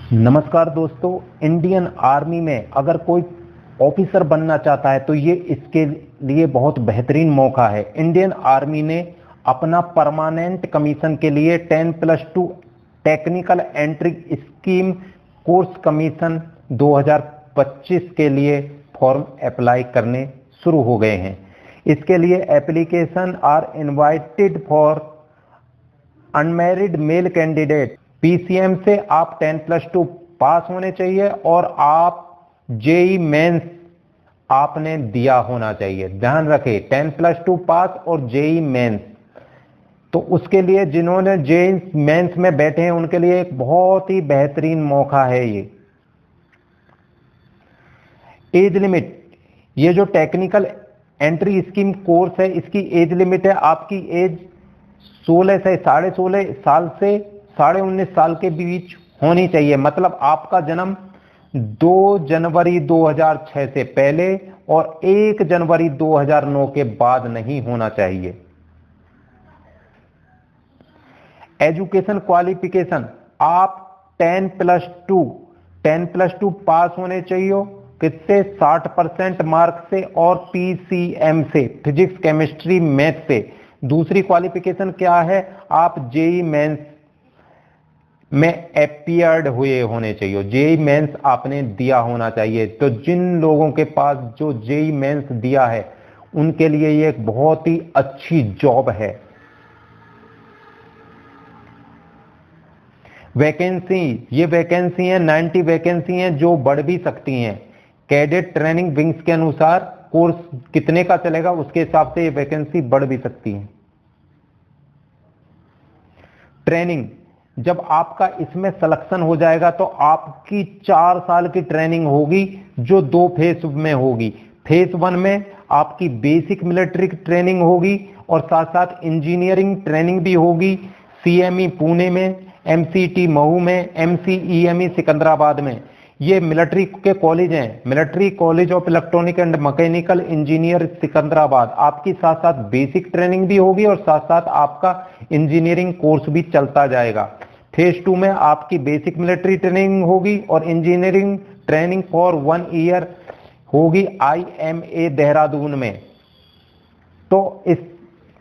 नमस्कार दोस्तों। Indian army में अगर कोई ऑफिसर बनना चाहता है तो ये इसके लिए बहुत बेहतरीन मौका है। इंडियन आर्मी ने अपना परमानेंट कमीशन के लिए 10+2 technical entry scheme course commission 2025 के लिए फॉर्म अप्लाई करने शुरू हो गए हैं। इसके लिए application are invited for unmarried male candidate. PCM से आप 10+2 पास होने चाहिए और आप जेई मेंस आपने दिया होना चाहिए। ध्यान रखें, 10+2 पास और जेई मेंस। तो उसके लिए जिन्होंने जेई मेंस में बैठे हैं उनके लिए एक बहुत ही बेहतरीन मौका है ये। एज लिमिट, ये जो टेक्निकल एंट्री स्कीम कोर्स है इसकी एज लिमिट है, आपकी एज 16 से 16.5 साल से 19.5 साल के बीच होनी चाहिए। मतलब आपका जन्म 2 जनवरी 2006 से पहले और 1 जनवरी 2009 के बाद नहीं होना चाहिए। एजुकेशन क्वालिफिकेशन, आप 10+2 पास होने चाहिए। किससे? 60% मार्क्स से और पीसीएम से, फिजिक्स केमिस्ट्री मैथ से। दूसरी क्वालिफिकेशन क्या है? आप जेई मेंस में अपीयर्ड हुए होने चाहिए। जेई मेंस आपने दिया होना चाहिए। तो जिन लोगों के पास जो जेई मेंस दिया है उनके लिए ये एक बहुत ही अच्छी जॉब है। वैकेंसी, ये वैकेंसी है 90 वैकेंसी हैं जो बढ़ भी सकती हैं। कैडेट ट्रेनिंग विंग्स के अनुसार कोर्स कितने का चलेगा उसके हिसाब से ये वैकेंसी बढ़ भी सकती है। ट्रेनिंग, जब आपका इसमें सिलेक्शन हो जाएगा तो आपकी 4 साल की ट्रेनिंग होगी जो 2 फेज में होगी। फेज 1 में आपकी बेसिक मिलिट्री ट्रेनिंग होगी और साथ साथ इंजीनियरिंग ट्रेनिंग भी होगी। सीएमई पुणे में, एमसीटी महू में, एमसीईएमई सिकंदराबाद में। ये मिलिट्री के कॉलेज हैं, military college of electronic and mechanical engineer Secunderabad. आपकी साथ साथ बेसिक ट्रेनिंग भी होगी और साथ साथ आपका इंजीनियरिंग कोर्स भी चलता जाएगा। फेज 2 में आपकी बेसिक मिलिट्री ट्रेनिंग होगी और इंजीनियरिंग ट्रेनिंग फॉर 1 ईयर होगी आईएमए देहरादून में। तो इस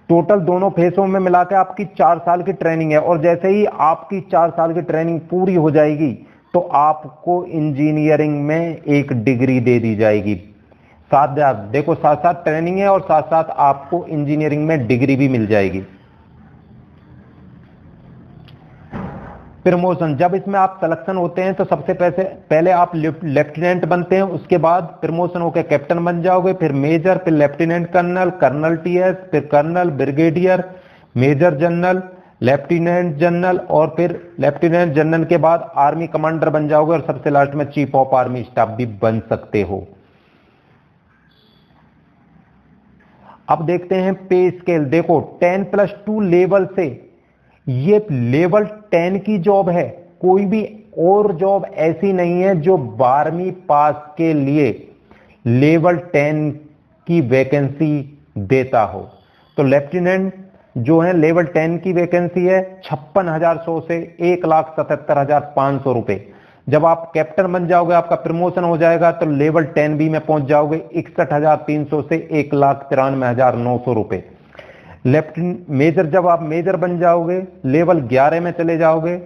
टोटल दोनों फेसों में मिलाकर आपकी 4 साल की ट्रेनिंग है और जैसे ही आपकी 4 साल की ट्रेनिंग पूरी हो जाएगी तो आपको इंजीनियरिंग में एक डिग्री दे दी जाएगी। साथ देखो, साथ साथ ट्रेनिंग है और साथ साथ आपको इंजीनियरिंग में डिग्री भी मिल जाएगी। प्रमोशन, जब इसमें आप सिलेक्शन होते हैं तो सबसे पहले आप लेफ्टिनेंट बनते हैं, उसके बाद प्रमोशन होकर कैप्टन बन जाओगे, फिर मेजर, फिर लेफ्टिनेंट कर्नल, कर्नल टीएस, फिर colonel, brigadier, major general, lieutenant general और फिर लेफ्टिनेंट जनरल के बाद आर्मी कमांडर बन जाओगे और सबसे लास्ट में चीफ ऑफ आर्मी स्टाफ भी बन सकते हो। अब देखते हैं पे स्केल। देखो 10+2 लेवल से ये लेवल 10 की जॉब है। कोई भी और जॉब ऐसी नहीं है जो 12वीं पास के लिए लेवल 10 की वैकेंसी देता हो। तो लेफ्टिनेंट जो है लेवल 10 की वैकेंसी है 56,100 से 1,77,500 रुपए। जब आप कैप्टन बन जाओगे, आपका प्रमोशन हो जाएगा तो लेवल 10 बी में पहुंच जाओगे 61,300 से 1,93,900 रुपए। मेजर, जब आप मेजर बन जाओगे लेवल 11 में चले जाओगे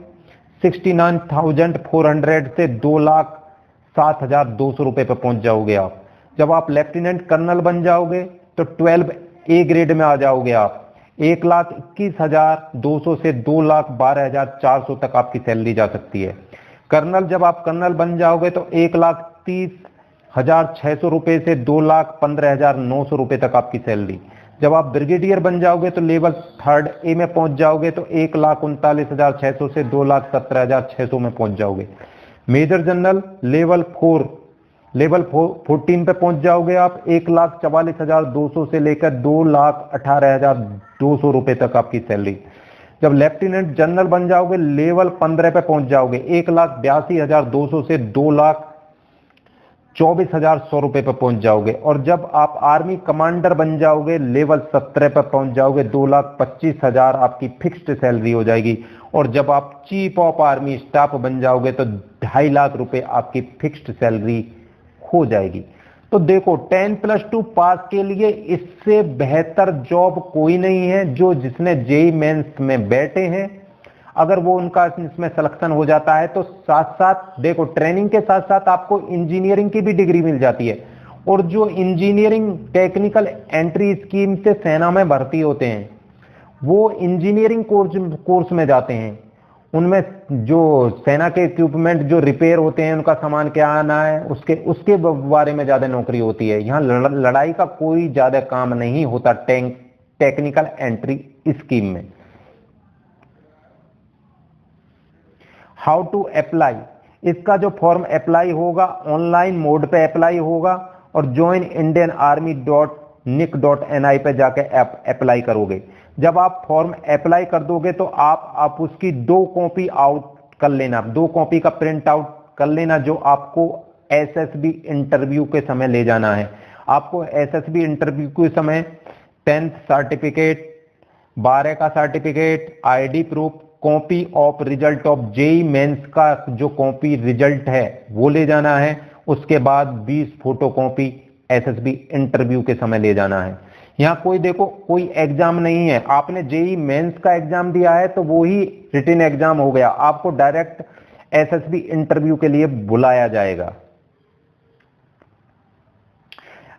69,400 से 2,07,200 रुपए पर पहुंच जाओगे आप। जब आप लेफ्टिनेंट कर्नल बन जाओगे तो 12 ए ग्रेड में आ जाओगे आप। 1,21,200 से 2,12,400 तक आपकी सैलरी जा सकती है। कर्नल, जब आप कर्नल बन जाओगे तो 1,30,600 रुपए से 2,15,900 रुपए तक आपकी सैलरी। जब आप ब्रिगेडियर बन जाओगे तो लेवल 3rd ए में पहुंच जाओगे तो 1,39,600 से 2,17,600 में पहुंच जाओगे। मेजर जनरल लेवल 14 पे पहुंच जाओगे आप 1,44,200 से लेकर 2,18,200 रुपए तक आपकी सैलरी। जब लेफ्टिनेंट जनरल बन जाओगे लेवल 15 पे पहुंच जाओगे 1,82,200 से 2,24,100 रुपए पर पहुंच जाओगे। और जब आप आर्मी कमांडर बन जाओगे लेवल 17 पर पहुंच जाओगे 2,25,000 आपकी फिक्स्ड सैलरी हो जाएगी। और जब आप चीफ ऑफ आर्मी स्टाफ बन जाओगे तो 2.5 लाख रुपए आपकी फिक्स्ड सैलरी हो जाएगी। तो देखो 10+2 पास के लिए इससे बेहतर जॉब कोई नहीं है। जो जिसने जेईई मेंस में बैठे हैं, अगर वो उनका इसमें सिलेक्शन हो जाता है तो साथ साथ देखो ट्रेनिंग के साथ साथ आपको इंजीनियरिंग की भी डिग्री मिल जाती है। और जो इंजीनियरिंग टेक्निकल एंट्री स्कीम से सेना में भर्ती होते हैं, वो इंजीनियरिंग कोर्स में जाते हैं। उनमें जो सेना के इक्विपमेंट जो रिपेयर होते हैं, उनका सामान क्या आना है, उसके बारे में ज्यादा नौकरी होती है। यहाँ लड़ाई का कोई ज्यादा काम नहीं होता टेक्निकल एंट्री स्कीम में। हाउ टू अप्लाई, इसका जो फॉर्म अप्लाई होगा ऑनलाइन मोड पे अप्लाई होगा और joinindianarmy.nic.ni पे जाके अप्लाई करोगे। जब आप फॉर्म अप्लाई कर दोगे तो आप उसकी 2 कॉपी आउट कर लेना, 2 कॉपी का प्रिंट आउट कर लेना, जो आपको एसएसबी इंटरव्यू के समय ले जाना है। आपको एसएसबी इंटरव्यू के समय 10th सर्टिफिकेट, 12 का certificate, ID proof, copy of result of JEE Mains का जो कॉपी रिजल्ट है वो ले जाना है। उसके बाद 20 फोटो कॉपी एसएसबी इंटरव्यू के समय ले जाना है। यहाँ कोई देखो कोई एग्जाम नहीं है, आपने जेईई मेंस का एग्जाम दिया है तो वो ही रिटन एग्जाम हो गया, आपको डायरेक्ट एसएसबी इंटरव्यू के लिए बुलाया जाएगा।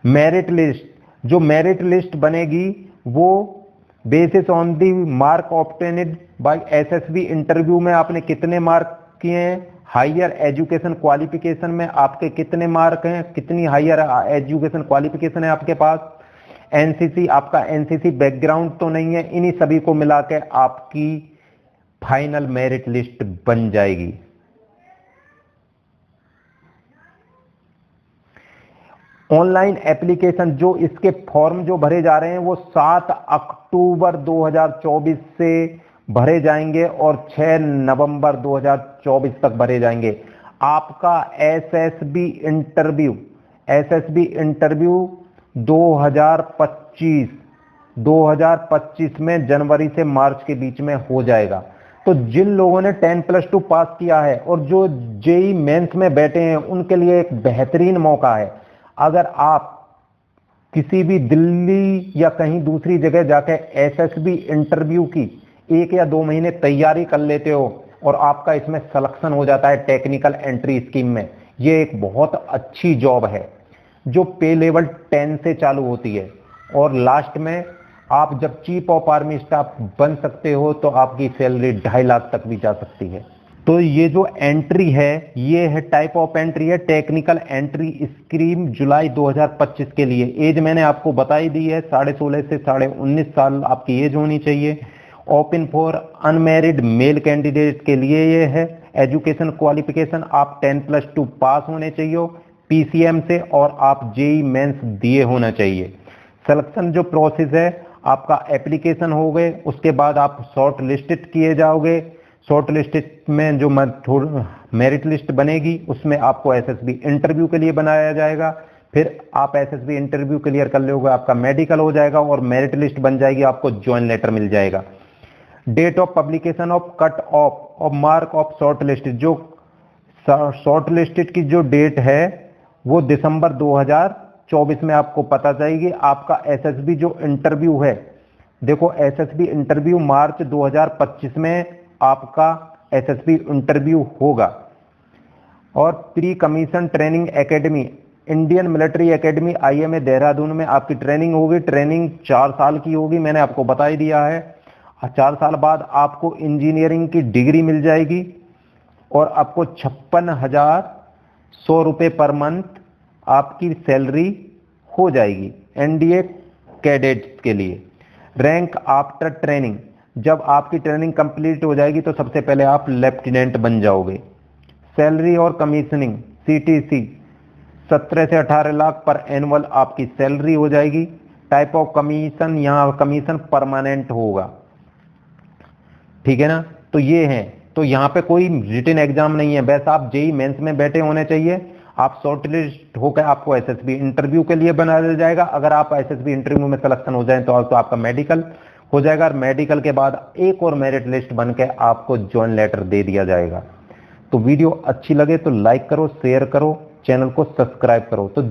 मेरिट लिस्ट, जो मेरिट लिस्ट बनेगी वो basis on the mark obtained by SSB interview में आपने कितने मार्क किए हैं, हायर एजुकेशन क्वालिफिकेशन में आपके कितने मार्क हैं, कितनी हायर एजुकेशन क्वालिफिकेशन है आपके पास, एनसीसी, आपका एनसीसी बैकग्राउंड तो नहीं है, इन्हीं सभी को मिला के आपकी फाइनल मेरिट लिस्ट बन जाएगी। ऑनलाइन एप्लीकेशन, जो इसके फॉर्म जो भरे जा रहे हैं वो 7 अक्टूबर 2024 से भरे जाएंगे और 6 नवंबर 2024 तक भरे जाएंगे। आपका एसएसबी इंटरव्यू 2025 में जनवरी से मार्च के बीच में हो जाएगा। तो जिन लोगों ने 10+2 पास किया है और जो जेईई मेंस में बैठे हैं उनके लिए एक बेहतरीन मौका है। अगर आप किसी भी दिल्ली या कहीं दूसरी जगह जाकर एसएसबी इंटरव्यू की 1 या 2 महीने तैयारी कर लेते हो और आपका इसमें सिलेक्शन हो जाता है टेक्निकल एंट्री स्कीम में, ये एक बहुत अच्छी जॉब है जो पे लेवल 10 से चालू होती है और लास्ट में आप जब चीफ ऑफ आर्मी स्टाफ बन सकते हो तो आपकी सैलरी 2.5 लाख तक भी जा सकती है। तो ये जो एंट्री है ये है टाइप ऑफ एंट्री है टेक्निकल एंट्री स्कीम जुलाई 2025 के लिए। एज मैंने आपको बताई दी है, 16.5 से 19.5 साल आपकी एज होनी चाहिए। Open for unmarried male candidate के लिए ये है। एजुकेशन क्वालिफिकेशन आप 10+2 पास होने चाहिए पीसीएम से और आप जेईई मेंस दिए होना चाहिए। सिलेक्शन जो प्रोसेस है, आपका एप्लीकेशन हो गए, उसके बाद आप शॉर्ट लिस्टेड किए जाओगे। शॉर्ट लिस्टेड में जो मेरिट लिस्ट बनेगी उसमें आपको एसएसबी इंटरव्यू के लिए बनाया जाएगा। फिर आप एसएसबी इंटरव्यू क्लियर कर लोगे, आपका मेडिकल हो जाएगा और मेरिट लिस्ट बन जाएगी, आपको ज्वाइन लेटर मिल जाएगा। Date of publication of cut off और मार्क ऑफ शॉर्ट लिस्टेड, जो शॉर्ट लिस्टेड की जो डेट है वो दिसंबर 2024 में आपको पता चलेगी। आपका एसएसबी जो इंटरव्यू है, देखो एसएसबी इंटरव्यू मार्च 2025 में आपका एसएसबी इंटरव्यू होगा। और pre commission training academy, Indian military academy IMA Dehradun में आपकी ट्रेनिंग होगी। ट्रेनिंग 4 साल की होगी, मैंने आपको बता ही दिया है। 4 साल बाद आपको इंजीनियरिंग की डिग्री मिल जाएगी और आपको 56,100 रुपये पर मंथ आपकी सैलरी हो जाएगी एनडीए कैडेट्स के लिए। रैंक आफ्टर ट्रेनिंग, जब आपकी ट्रेनिंग कंप्लीट हो जाएगी तो सबसे पहले आप लेफ्टिनेंट बन जाओगे। सैलरी और कमीशनिंग सीटीसी 17 से 18 लाख पर एनुअल आपकी सैलरी हो जाएगी। टाइप ऑफ कमीशन, यहाँ कमीशन परमानेंट होगा, ठीक है ना। तो ये है, तो यहाँ पे कोई रिटन एग्जाम नहीं है, बस आप जेईई मेंस में बैठे होने चाहिए। आप शॉर्टलिस्ट होकर आपको एसएसबी इंटरव्यू के लिए बनाया जाएगा। अगर आप एसएसबी इंटरव्यू में सिलेक्शन हो जाए तो आपका मेडिकल हो जाएगा और मेडिकल के बाद एक और मेरिट लिस्ट बनकर आपको ज्वाइन लेटर दे दिया जाएगा। तो वीडियो अच्छी लगे तो लाइक करो, शेयर करो, चैनल को सब्सक्राइब करो। तो